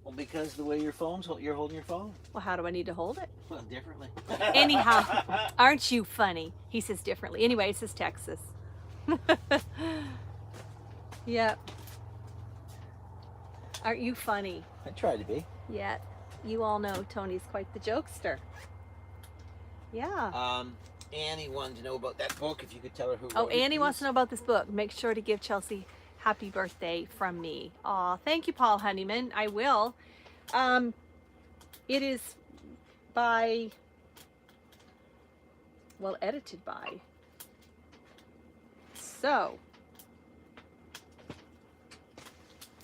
Well, because the way you're holding your phone. Well, how do I need to hold it? Well, differently. Anyhow, aren't you funny? He says differently. Anyway, it says Texas. Yep. Aren't you funny? I try to be. Yeah. You all know Tony's quite the jokester. Yeah. Annie wanted to know about that book, if you could tell her who wrote it. Oh, Annie wants to know about this book. Make sure to give Chelsea happy birthday from me. Aw, thank you, Paul Honeyman. I will. It is by, well, edited by. So,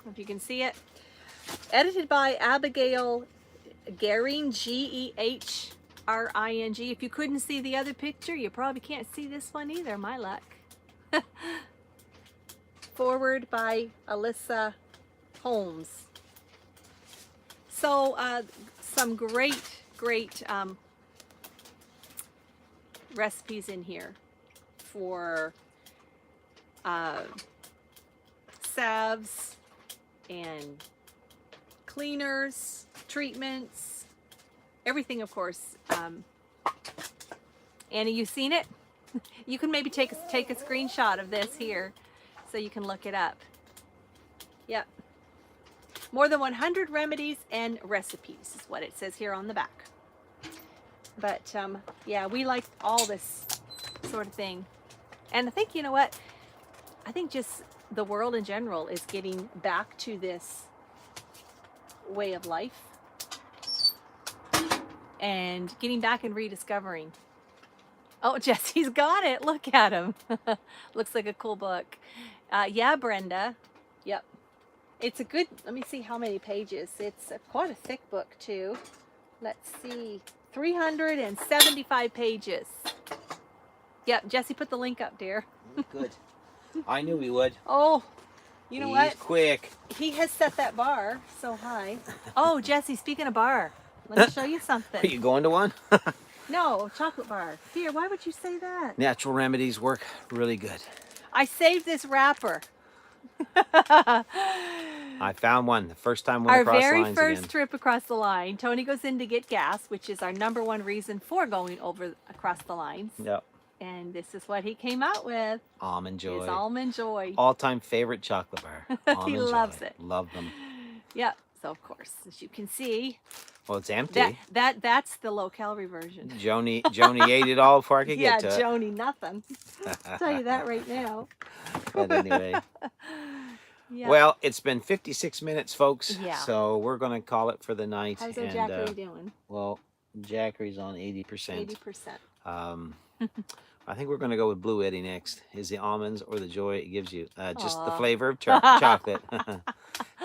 if you can see it. Edited by Abigail Gehring, Gehring. If you couldn't see the other picture, you probably can't see this one either, my luck. Forward by Alyssa Holmes. So some great recipes in here for salves and cleaners, treatments, everything, of course. Annie, you seen it? You can maybe take a screenshot of this here so you can look it up. Yep. More than 100 remedies and recipes is what it says here on the back. But yeah, we like all this sort of thing. And I think, you know what? I think just the world in general is getting back to this way of life and getting back and rediscovering. Oh, Jesse's got it. Look at him. Looks like a cool book. Yeah, Brenda. Yep. It's a good, let me see how many pages. It's quite a thick book too. Let's see. 375 pages. Yep, Jesse put the link up, dear. Good. I knew he would. Oh, you know what? He's quick. He has set that bar so high. Oh, Jesse, speaking of bar, let me show you something. Are you going to one? No, chocolate bar. Dear, why would you say that? Natural remedies work really good. I saved this wrapper. I found one the first time we went across the lines. Our very first again. trip across the line, Tony goes in to get gas, which is our #1 reason for going over across the lines. Yep. And this is what he came out with. Almond Joy. His Almond Joy. All-time favorite chocolate bar. Almond He loves it. Love them. Yep. So of course, as you can see, well, it's empty. That's the low-calorie version. Joni ate it all before I could get to it. Yeah, Joni, nothing. I'll tell you that right now. But anyway. Yeah. Well, it's been 56 minutes, folks. Yeah. So we're going to call it for the night. How's our Jackery doing? Well, Jackery's on 80%. 80%. I think we're going to go with Blue Eddie next. Is the almonds or the joy it gives you? Just the flavor of chocolate. Found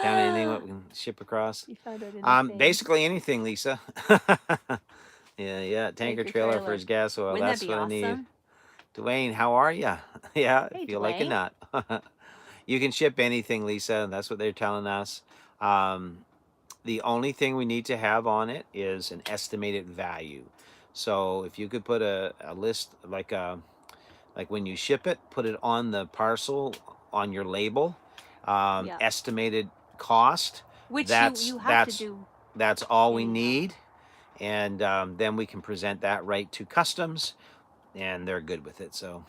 anything we can ship across? You found out anything? Basically anything, Lisa. yeah. Tanker trailer for his gas oil. Wouldn't That's that be what awesome? I need. Dwayne, how are you? Yeah, Hey, feel like it Dwayne. not. You can ship anything, Lisa. That's what they're telling us. The only thing we need to have on it is an estimated value. So if you could put a list, like when you ship it, put it on the parcel on your label, Yeah. estimated cost. Which you have that's to do. that's all we anyhow. need, and then we can present that right to customs, and they're good with it. So.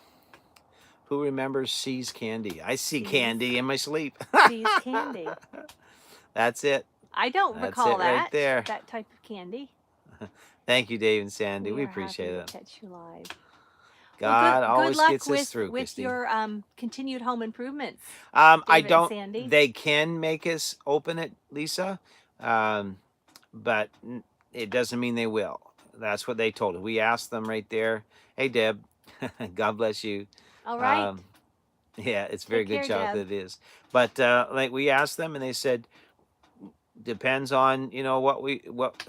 Who remembers See's candy? I see candy in my sleep. See's candy. That's it. I don't That's recall it that. right there. That type of candy. Thank you, Dave and Sandy. We are appreciate happy it. to catch you live. God good always luck gets us through, with Christy. your continued home improvements. I David and don't. Sandy. They can make us open it, Lisa, but it doesn't mean they will. That's what they told us. We asked them right there. Hey, Deb. God bless you. All right. Yeah, it's very Take good care, chocolate. Deb. It is. But like we asked them, and they said depends on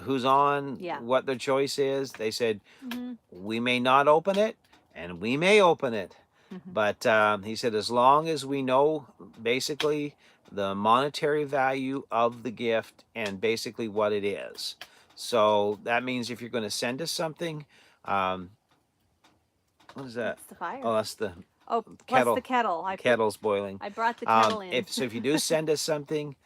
who's on, Yeah. what their choice is. They said Mm-hmm. we may not open it, and we may open it. Mm-hmm. But he said as long as we know basically the monetary value of the gift and basically what it is. So that means if you're going to send us something, what is that? That's the fire. Oh, that's the Plus the kettle. kettle's boiling. I brought the kettle in. If you do send us something,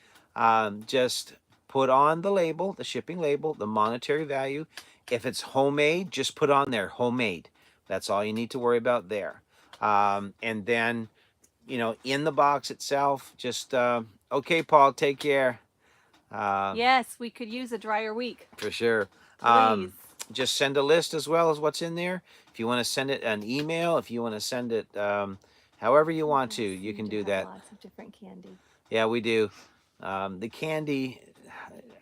just put on the label, the shipping label, the monetary value. If it's homemade, just put on there homemade. That's all you need to worry about there. And then, in the box itself, just okay, Paul, take care. Yes, we could use a drier week. For sure. Please. Just send a list as well as what's in there. If you want to send it an email, if you want to send it however you want to, you can do that. Lots of different candy. Yeah, we do. The candy,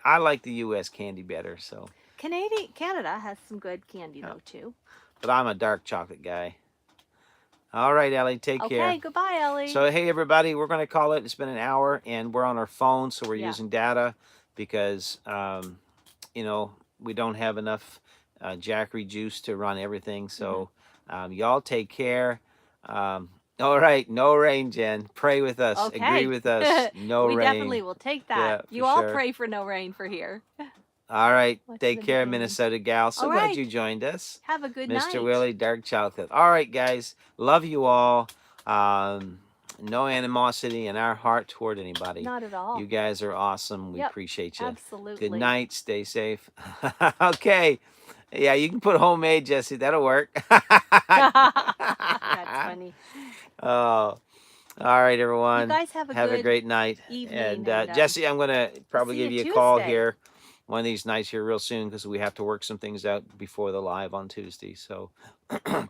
I like the U.S. candy better. So. Canada has some good candy though too. But I'm a dark chocolate guy. All right, Ellie, take care. Okay, goodbye, Ellie. So, hey, everybody, we're going to call it. It's been an hour, and we're on our phone, so we're using data because, we don't have enough Jackery juice to run everything. So, y'all take care. All right, no rain, Jen. Pray with us. Agree Okay. with us. No We rain. definitely will take that. Yeah, You for all sure. pray for no rain for here. All right. What's Take the care, beginning? Minnesota gal. So All glad right. you joined us. Have a good Mr. night. Willie, Dark Chocolate. All right, guys. Love you all. No animosity in our heart toward anybody. Not at all. You guys are awesome. We Yep, appreciate you. absolutely. Good night. Stay safe. Okay. Yeah, you can put homemade, Jesse. That'll work. That's funny. Oh. All right, everyone. You guys have a great night. evening, And Jesse, I'm going to probably see give you you a call Tuesday. here one of these nights here real soon because we have to work some things out before the live on Tuesday. So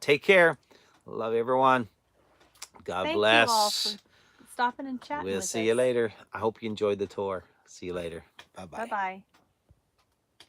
take care. Love everyone. God Thank bless. you all for stopping and chatting We'll with see us. you later. I hope you enjoyed the tour. See you later. Bye-bye. Bye-bye.